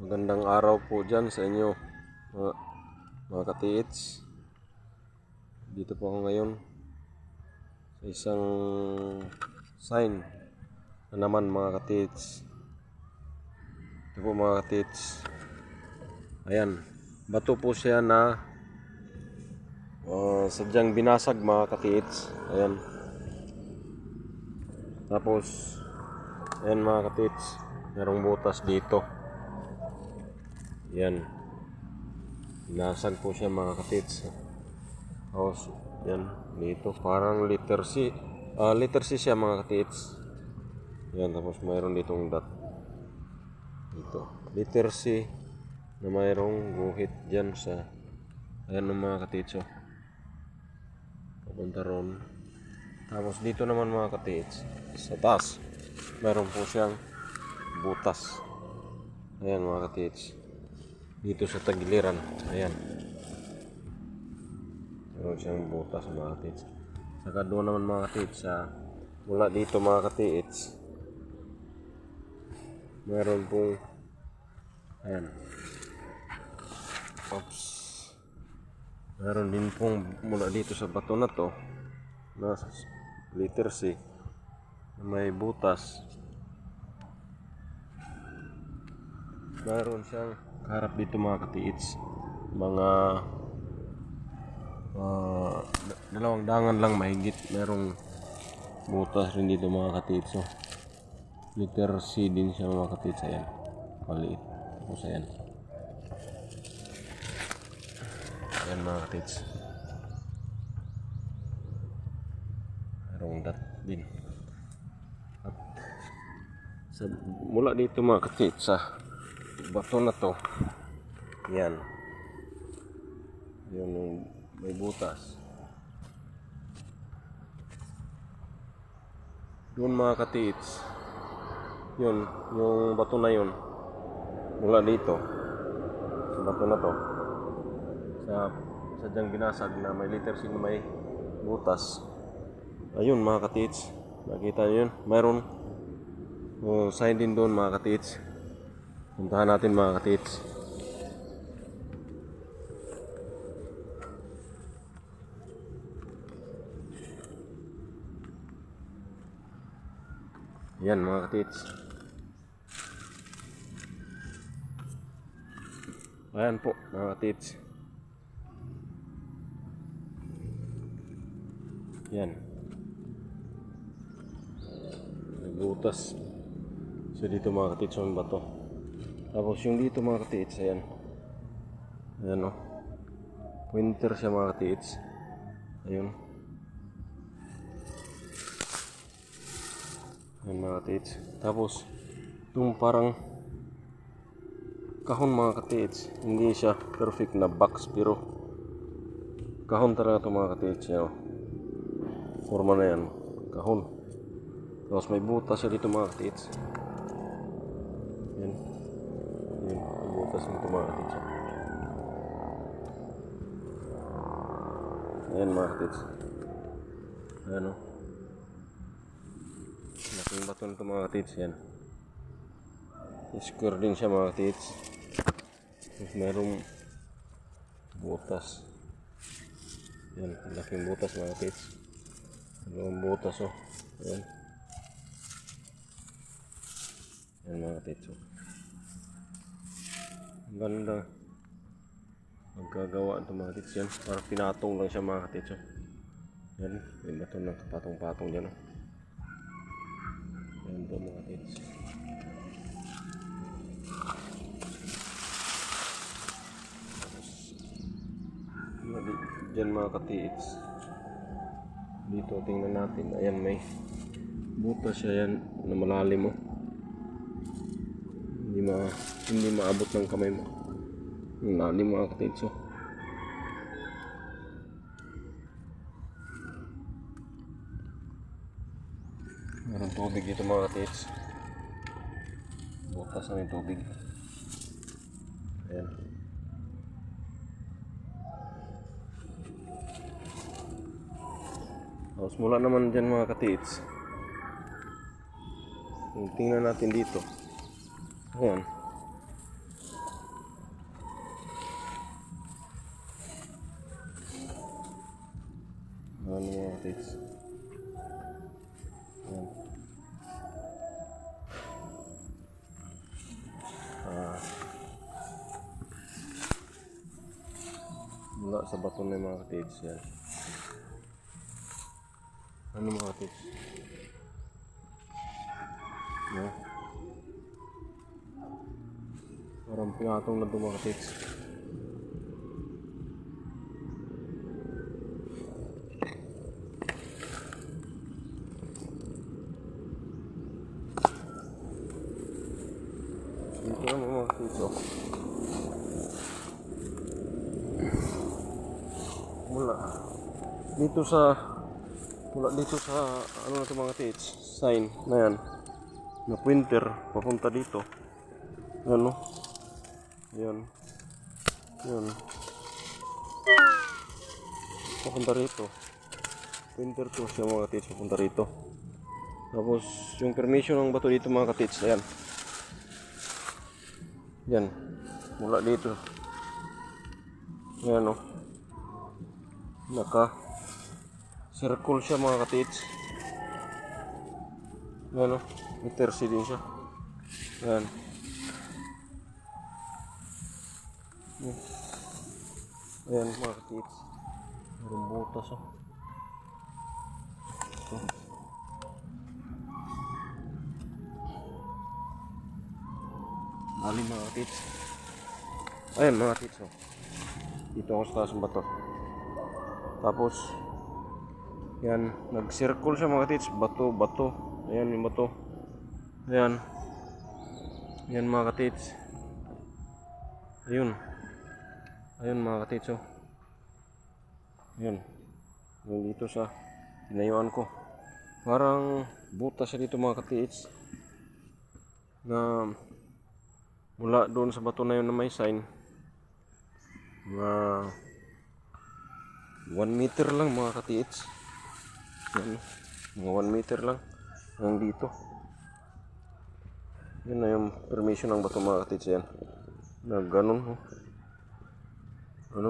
Magandang araw po dyan sa inyo mga katiits. Dito po ako ngayon sa isang sign na naman mga katiits. Ito po mga katiits. Ayan, bato po siya na sadyang binasag mga katiits. Ayan. Tapos ayan mga katiits, merong butas dito. Yan. Binasag po siya mga katiits. Tapos, yan. Dito. Parang letter C. Letter C siya mga katiits. Yan. Tapos mayroon ditong dot. Dito. Letter C na mayroong guhit dyan sa ayan ng mga katiits. Papunta ron. Tapos dito naman mga katiits, sa taas, mayroon po siyang butas. Ayan mga katiits. Dito sa tagiliran, ayan, meron siyang butas mga katiits. Saka doon naman mga katiits, mula dito mga katiits, meron pong ayan, meron din pong mula dito sa bato na to na letter C na may butas. Meron siyang harap dito mga katiits, mga dalawang dangan lang mahigit. Merong butas rin dito mga katiits. Letter C din siya mga katiits. Ayan, maliit. Tapos ayan, ayan mga katiits, merong dot din. At mula dito mga katiits sa bato na to, yan, yun may butas doon mga katiits. Yun, yung bato na yun, mula dito sa bato na to, sa sadyang binasag na may letter C na may butas. Ayun mga katiits, nakita nyo yun, mayroon sign din doon mga katiits. Puntahan natin mga katiits. Yan mga katiits. Ayan po mga katiits. Yan. May butas. So dito mga katiits yung bato. Tapos yung dito mga katiits, ayan. Ayan pointer siya mga katiits. Ayun. Ayan mga katiits. Tapos itong parang kahon mga katiits. Hindi siya perfect na box pero kahon talaga ito mga katiits. Yan forma na yan, kahon. Tapos may butas siya dito mga katiits. Yan. Yan, may butas nito mga katiits. Ayan mga katiits. Ayan laking bato nito mga katiits. Yan, square din siya mga katiits. Tapos mayroong butas. Yan, laking butas mga katiits. Dalawang butas ayan. Yan mga katiits. Ang ganda magkagawa ito mga katiits. Yan, parang pinatong lang siya mga katiits. Yan, may bato ng patong-patong dyan. Yan po mga katiits. Dyan mga katiits, dito tingnan natin. Ayan, may butas siya yan na malalim hindi maabot ng kamay mo. Lalim mga katiits. Meron tubig dito mga katiits. Butas na may tubig. Ayan. Tapos mula naman dyan mga katiits, tingnan natin dito. Ayan. Ano mga katids. Yan. Mula sa bato na yung mga katids yan. Ano mga katids? Yan. Parang pinatong na ito mga katids. Dito naman mga katids oh. Mula dito sa ano na ito mga katids, sign na yan na pointer papunta dito. Ano? Yan. Yan. Papunta rito. Pointer to siya mga katids, papunta rito. Tapos yung permission ng bato dito mga katids, ayan. Yan. Mula dito. Ayan o. Naka circle siya mga katids. Ayan o. May tersi din siya. Ayan. Ayan mga katids. Mayroong butas o. Ito. Lalim mga katids. Ayan mga katids o. Dito ako sa taas ng bato. Tapos yan, nag-circle siya mga katids. Bato, bato. Ayan yung bato. Ayan. Ayan mga katids. Ayun. Ayun mga katids oh. Ayun. Yung dito sa tinayuan ko. Parang butas siya dito mga katids. Na mula doon sa bato na yun na may sign. Mga 1 meter lang mga katids. Yan. Mga 1 meter lang. Hanggang dito. Yan na yung permission ng bato mga katids yan. Na ganun oh.